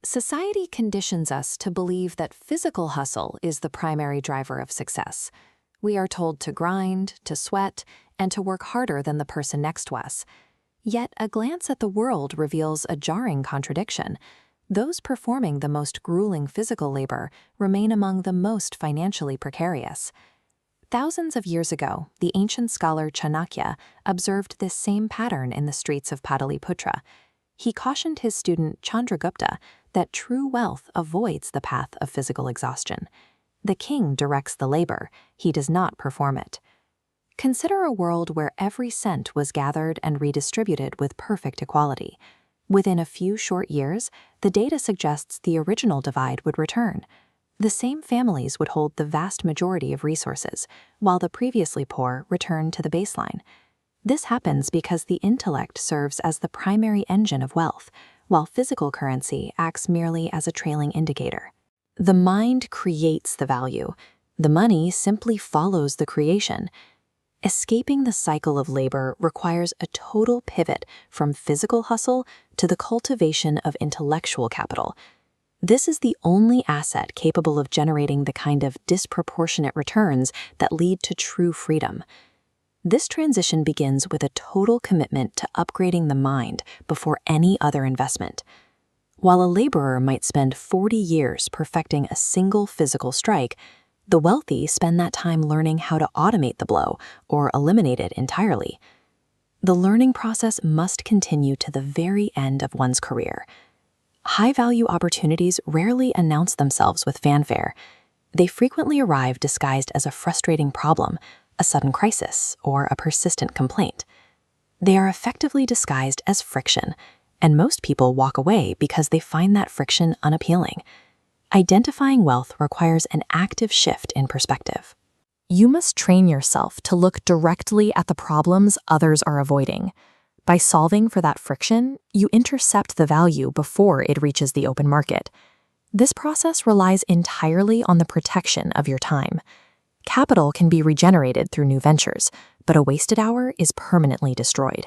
Society conditions us to believe that physical hustle is the primary driver of success. We are told to grind, to sweat, and to work harder than the person next to us. Yet a glance at the world reveals a jarring contradiction. Those performing the most grueling physical labor remain among the most financially precarious. Thousands of years ago, the ancient scholar Chanakya observed this same pattern in the streets of Pataliputra. He cautioned his student Chandragupta that true wealth avoids the path of physical exhaustion. The king directs the labor, he does not perform it. Consider a world where every cent was gathered and redistributed with perfect equality. Within a few short years, the data suggests the original divide would return. The same families would hold the vast majority of resources, while the previously poor return to the baseline. This happens because the intellect serves as the primary engine of wealth, while physical currency acts merely as a trailing indicator. The mind creates the value. The money simply follows the creation. Escaping the cycle of labor requires a total pivot from physical hustle to the cultivation of intellectual capital. This is the only asset capable of generating the kind of disproportionate returns that lead to true freedom. This transition begins with a total commitment to upgrading the mind before any other investment. While a laborer might spend 40 years perfecting a single physical strike, the wealthy spend that time learning how to automate the blow or eliminate it entirely. The learning process must continue to the very end of one's career. High-value opportunities rarely announce themselves with fanfare. They frequently arrive disguised as a frustrating problem, a sudden crisis, or a persistent complaint. They are effectively disguised as friction, and most people walk away because they find that friction unappealing. Identifying wealth requires an active shift in perspective. You must train yourself to look directly at the problems others are avoiding. By solving for that friction, you intercept the value before it reaches the open market. This process relies entirely on the protection of your time. Capital can be regenerated through new ventures, but a wasted hour is permanently destroyed.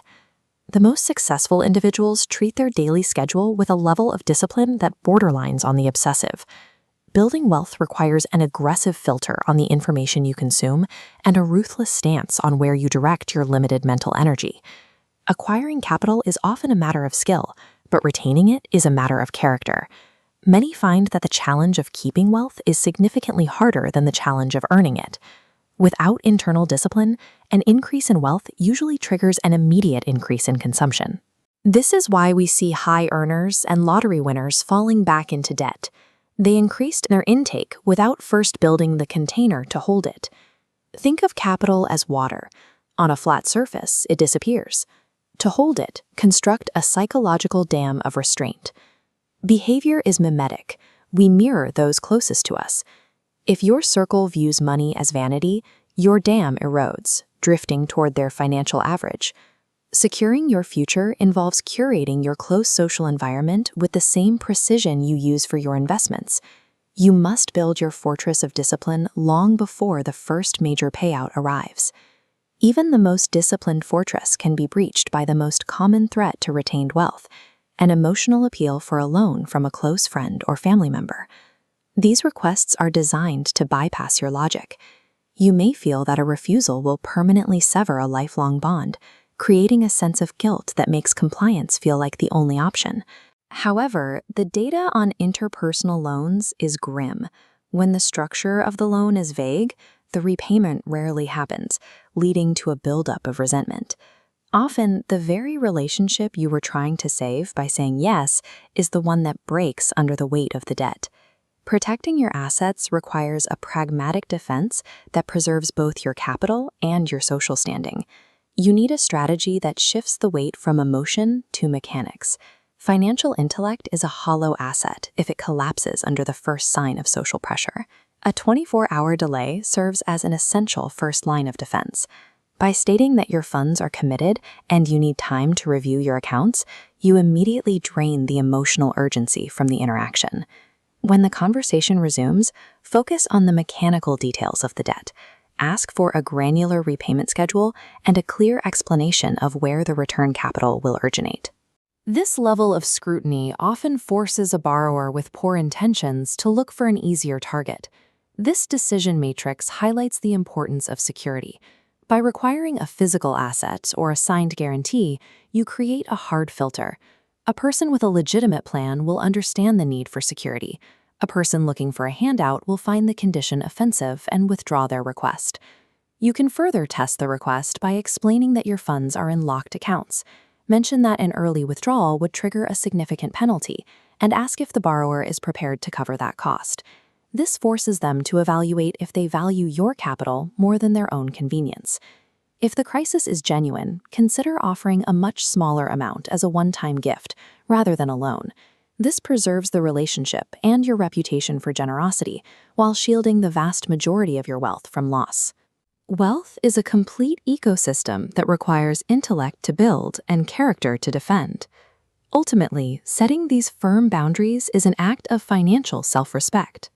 The most successful individuals treat their daily schedule with a level of discipline that borderlines on the obsessive. Building wealth requires an aggressive filter on the information you consume and a ruthless stance on where you direct your limited mental energy. Acquiring capital is often a matter of skill, but retaining it is a matter of character. Many find that the challenge of keeping wealth is significantly harder than the challenge of earning it. Without internal discipline, an increase in wealth usually triggers an immediate increase in consumption. This is why we see high earners and lottery winners falling back into debt. They increased their intake without first building the container to hold it. Think of capital as water. On a flat surface, it disappears. To hold it, construct a psychological dam of restraint. Behavior is mimetic. We mirror those closest to us. If your circle views money as vanity, your dam erodes, drifting toward their financial average. Securing your future involves curating your close social environment with the same precision you use for your investments. You must build your fortress of discipline long before the first major payout arrives. Even the most disciplined fortress can be breached by the most common threat to retained wealth, an emotional appeal for a loan from a close friend or family member. These requests are designed to bypass your logic. You may feel that a refusal will permanently sever a lifelong bond, creating a sense of guilt that makes compliance feel like the only option. However, the data on interpersonal loans is grim. When the structure of the loan is vague, the repayment rarely happens, leading to a buildup of resentment. Often, the very relationship you were trying to save by saying yes is the one that breaks under the weight of the debt. Protecting your assets requires a pragmatic defense that preserves both your capital and your social standing. You need a strategy that shifts the weight from emotion to mechanics. Financial intellect is a hollow asset if it collapses under the first sign of social pressure. A 24-hour delay serves as an essential first line of defense. By stating that your funds are committed and you need time to review your accounts, you immediately drain the emotional urgency from the interaction. When the conversation resumes, focus on the mechanical details of the debt. Ask for a granular repayment schedule and a clear explanation of where the return capital will originate. This level of scrutiny often forces a borrower with poor intentions to look for an easier target. This decision matrix highlights the importance of security. By requiring a physical asset or a signed guarantee, you create a hard filter. A person with a legitimate plan will understand the need for security. A person looking for a handout will find the condition offensive and withdraw their request. You can further test the request by explaining that your funds are in locked accounts. Mention that an early withdrawal would trigger a significant penalty, and ask if the borrower is prepared to cover that cost. This forces them to evaluate if they value your capital more than their own convenience. If the crisis is genuine, consider offering a much smaller amount as a one-time gift rather than a loan. This preserves the relationship and your reputation for generosity, while shielding the vast majority of your wealth from loss. Wealth is a complete ecosystem that requires intellect to build and character to defend. Ultimately, setting these firm boundaries is an act of financial self-respect.